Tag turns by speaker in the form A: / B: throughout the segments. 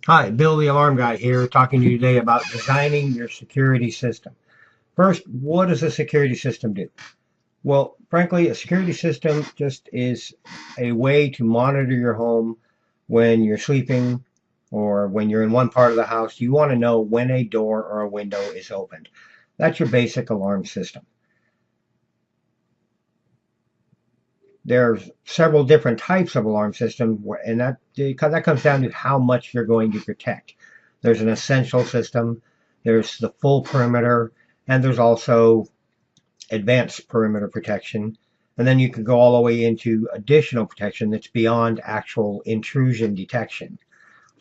A: Hi, Bill the Alarm Guy here, talking to you today about designing your security system. First, what does a security system do? Well, frankly, a security system just is a way to monitor your home when you're sleeping or when you're in one part of the house. You want to know when a door or a window is opened. That's your basic alarm system. There's several different types of alarm system, and that comes down to how much you're going to protect. There's an essential system, there's the full perimeter, and there's also advanced perimeter protection. And then you can go all the way into additional protection that's beyond actual intrusion detection.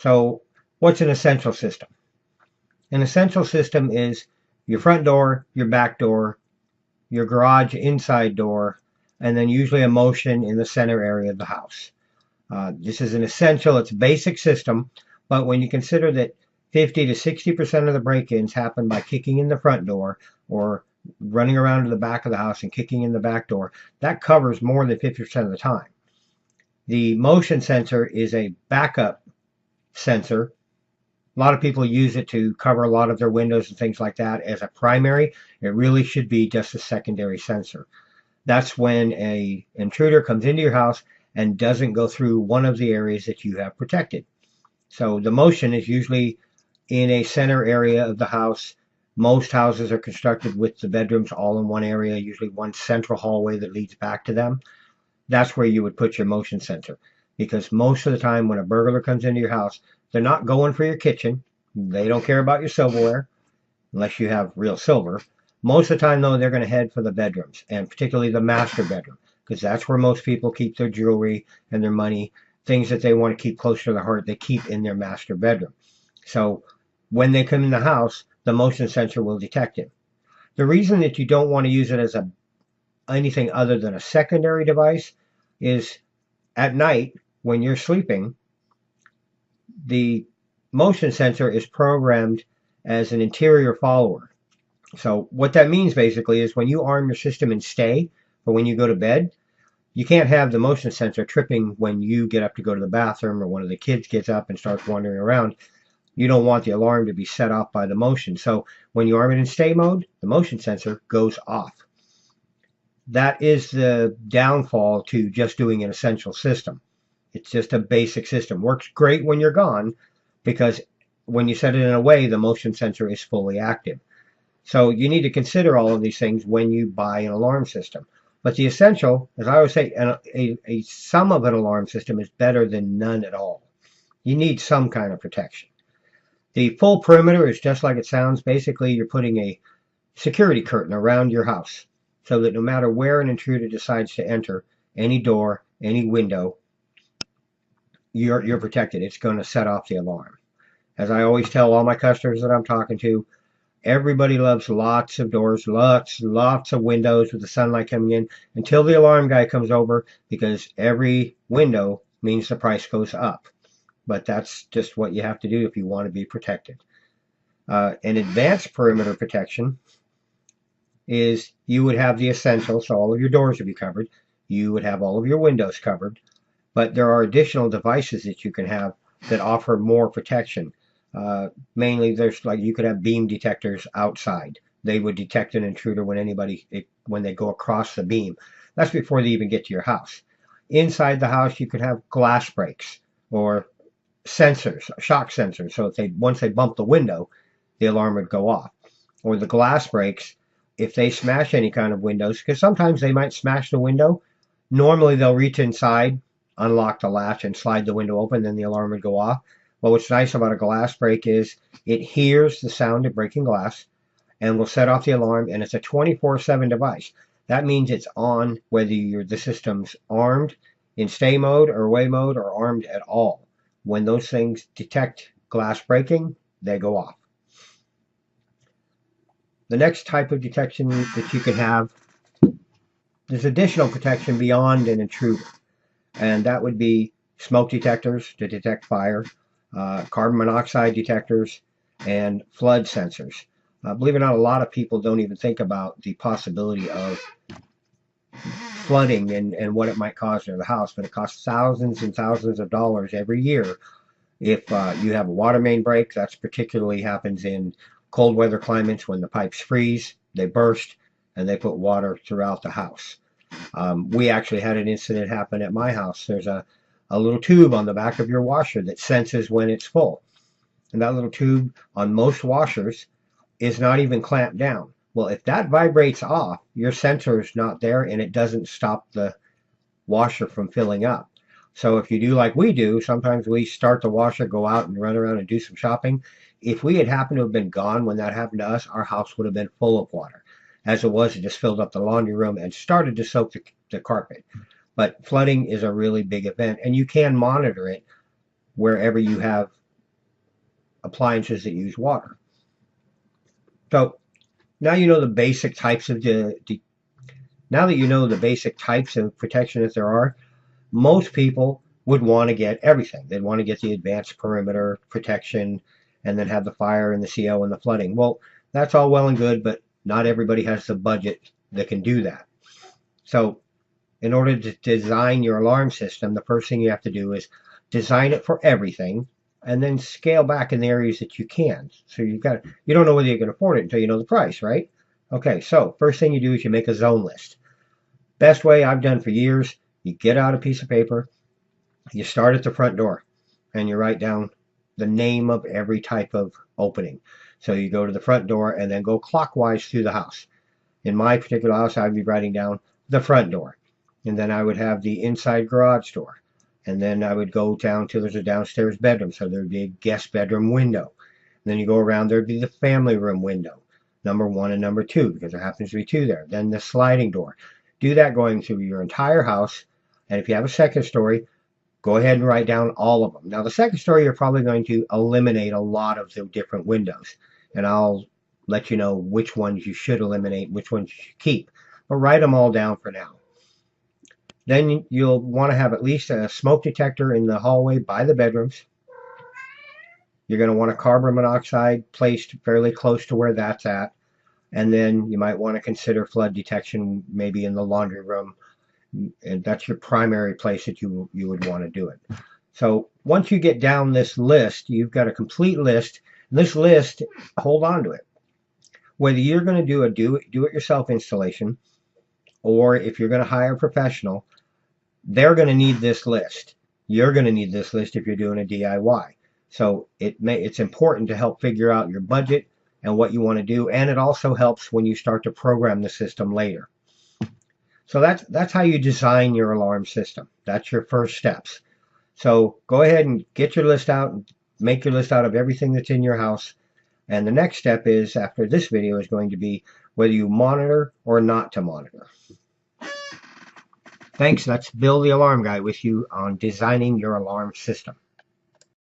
A: So, what's an essential system? An essential system is your front door, your back door, your garage inside door, and then usually a motion in the center area of the house. This is an essential, it's a basic system, but when you consider that 50 to 60% of the break-ins happen by kicking in the front door or running around to the back of the house and kicking in the back door, that covers more than 50% of the time. The motion sensor is a backup sensor. A lot of people use it to cover a lot of their windows and things like that as a primary. It really should be just a secondary sensor. That's when a intruder comes into your house and doesn't go through one of the areas that you have protected. So the motion is usually in a center area of the house. Most houses are constructed with the bedrooms all in one area, usually one central hallway that leads back to them. That's where you would put your motion sensor. Because most of the time when a burglar comes into your house, they're not going for your kitchen. They don't care about your silverware, unless you have real silver. Most of the time, though, they're going to head for the bedrooms, and particularly the master bedroom, because that's where most people keep their jewelry and their money, things that they want to keep close to their heart, they keep in their master bedroom. So when they come in the house, the motion sensor will detect it. The reason that you don't want to use it as anything other than a secondary device is at night when you're sleeping, the motion sensor is programmed as an interior follower. So what that means basically is when you arm your system and stay, or when you go to bed, you can't have the motion sensor tripping when you get up to go to the bathroom or one of the kids gets up and starts wandering around. You don't want the alarm to be set off by the motion. So when you arm it in stay mode, the motion sensor goes off. That is the downfall to just doing an essential system. It's just a basic system. Works great when you're gone because when you set it in a way, the motion sensor is fully active. So you need to consider all of these things when you buy an alarm system. But the essential, as I always say, a some of an alarm system is better than none at all. You need some kind of protection. The full perimeter is just like it sounds. Basically, you're putting a security curtain around your house so that no matter where an intruder decides to enter, any door, any window, you're protected. It's going to set off the alarm. As I always tell all my customers that I'm talking to, everybody loves lots of doors, lots of windows with the sunlight coming in until the alarm guy comes over because every window means the price goes up. But that's just what you have to do if you want to be protected. An advanced perimeter protection is you would have the essential, so all of your doors would be covered. You would have all of your windows covered. But there are additional devices that you can have that offer more protection. Mainly, there's like you could have beam detectors outside. They would detect an intruder when they go across the beam. That's before they even get to your house. Inside the house, you could have glass breaks or sensors, shock sensors. So if once they bump the window, the alarm would go off. Or the glass breaks, if they smash any kind of windows, because sometimes they might smash the window. Normally, they'll reach inside, unlock the latch, and slide the window open. Then the alarm would go off. Well, what's nice about a glass break is it hears the sound of breaking glass and will set off the alarm, and it's a 24/7 device. That means it's on whether the system's armed in stay mode or away mode or armed at all. When those things detect glass breaking, they go off. The next type of detection that you can have, there's additional protection beyond an intruder, and that would be smoke detectors to detect fire, carbon monoxide detectors, and flood sensors. Believe it or not, a lot of people don't even think about the possibility of flooding and what it might cause to the house, but it costs thousands and thousands of dollars every year If you have a water main break, that's particularly happens in cold weather climates when the pipes freeze, they burst, and they put water throughout the house. We actually had an incident happen at my house. There's a little tube on the back of your washer that senses when it's full. And that little tube on most washers is not even clamped down. Well, if that vibrates off, your sensor is not there and it doesn't stop the washer from filling up. So if you do like we do, sometimes we start the washer, go out and run around and do some shopping. If we had happened to have been gone when that happened to us, our house would have been full of water. As it was, it just filled up the laundry room and started to soak the carpet. But flooding is a really big event, and you can monitor it wherever you have appliances that use water. So now you know the basic types of now that you know the basic types of protection that there are, most people would want to get everything. They'd want to get the advanced perimeter protection and then have the fire and the CO and the flooding. Well, that's all well and good, but not everybody has the budget that can do that. So in order to design your alarm system, the first thing you have to do is design it for everything and then scale back in the areas that you can. So you don't know whether you can afford it until you know the price, right? Okay, so first thing you do is you make a zone list. Best way I've done for years, you get out a piece of paper, you start at the front door, and you write down the name of every type of opening. So you go to the front door and then go clockwise through the house. In my particular house, I'd be writing down the front door, and then I would have the inside garage door, and then I would go down till there's a downstairs bedroom, so there'd be a guest bedroom window. And then you go around, there'd be the family room window, number 1 and number 2, because there happens to be 2 there. Then the sliding door. Do that going through your entire house. And if you have a second story, go ahead and write down all of them. Now, the second story, you're probably going to eliminate a lot of the different windows. And I'll let you know which ones you should eliminate, which ones you should keep. But write them all down for now. Then you'll want to have at least a smoke detector in the hallway by the bedrooms. You're going to want a carbon monoxide placed fairly close to where that's at. And then you might want to consider flood detection maybe in the laundry room. And that's your primary place that you would want to do it. So once you get down this list, you've got a complete list. This list, hold on to it. Whether you're going to do a do-it-yourself installation, or if you're going to hire a professional, they're going to need this list. You're going to need this list if you're doing a DIY. So it's important to help figure out your budget and what you want to do, and it also helps when you start to program the system later. So that's how you design your alarm system. That's your first steps. So go ahead and get your list out and make your list out of everything that's in your house. And the next step is, after this video, is going to be whether you monitor or not to monitor. Thanks. That's Bill the Alarm Guy with you on designing your alarm system.